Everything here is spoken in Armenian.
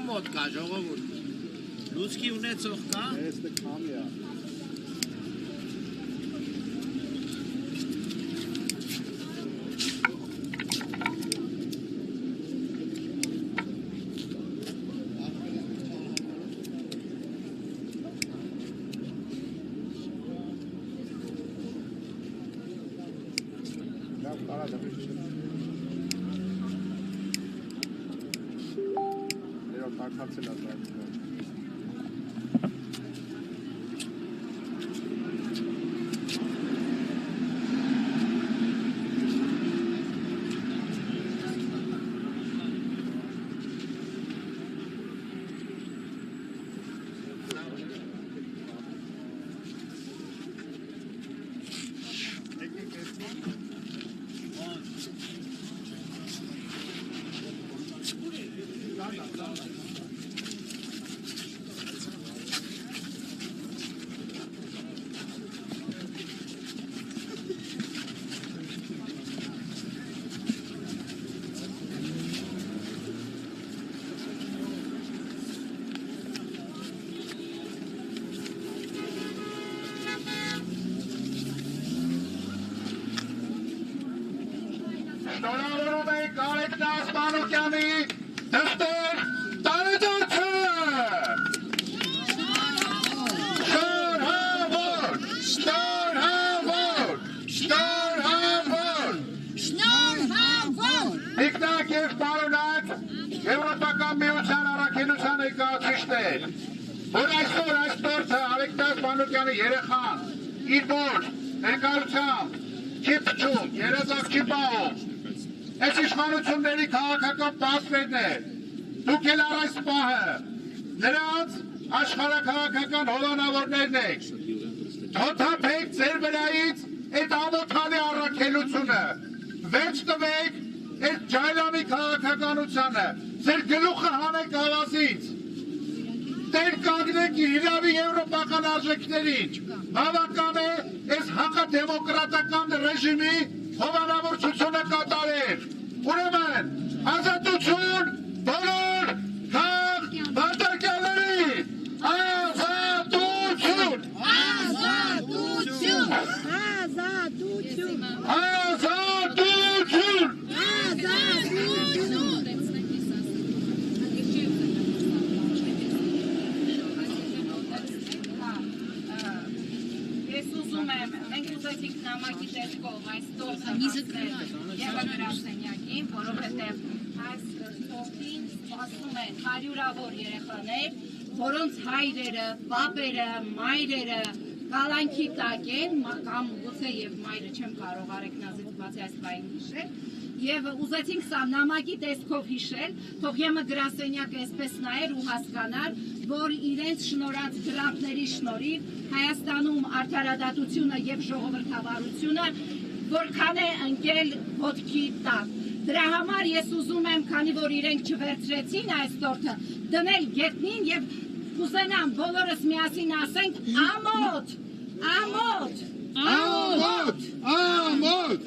մոտ կա ժողովուրդ։ Լուցկի ունեցող կա։ Este cambia. Շնորհավորում ենք Արեգնաս Մանուկյանի դստեր տարեդարձը։ Շնորհավոր, շնորհավոր, շնորհավոր, շնորհավոր։ Տիկնակ և պարոնակ Եվրոպական միության առաքելության ներկայացուցիչներ, որ այսօր այս տորթը Արեգնաս Մանուկյանի երեխան իր մոր ներկայությամբ չի փչում, երազանք չի պահում։ Այս իշխանությունների քաղաքական պատվերն է, դուք էլ առ այս պահը նրանց աշխարհաքաղաքական հովանավորներն եք, թոթափեք ձեր վրայից այդ ամոթալի առաքելությունը, վերջ տվեք այդ ջայլամի քաղաքականությանը, ձեր գլուխը հանեք ավազից, տեր կանգնեք իրավի եվրոպական արժեքներին, բավական է այս հակադեմոկրատական ռեժիմի հովանավորությունը կատարել, ուրեմն ազատություն բոլոր բարտարկյալներին, ազատություն, ազատություն, ազատություն, ազատություն, Ես ուզում եմ, մենք ուզեցինք նամակի տեսքով այս տորթը հասնել և գրասենյակին, որովհետև այս տորթին սպասում են հարյուրավոր երեխաներ, որոնց հայրերը, պապերը, մայրերը կալանքի տակ են, կամ գուցե և մայրը չեմ կարող Արեգնազից բացի այս բային հիշել, և ուզեցինք սա նամակի տեսքով հիշել, թող ԵՄ գրասենյակը այսպես նայեր ու հասկանար, որ իրենց շնորհած գրանտների շնորհիվ Հայաստանում արդարադատությունը և ժողովրդավարությունը որքան է ընկել ոտքի տակ։ Դրա համար ես ուզում եմ, քանի որ իրենք չվերցրեցին այս տորթը, դնել գետնին և կուզենամ բոլորս միասին ասենք ամոթ, ամոթ, ամոթ, ամոթ,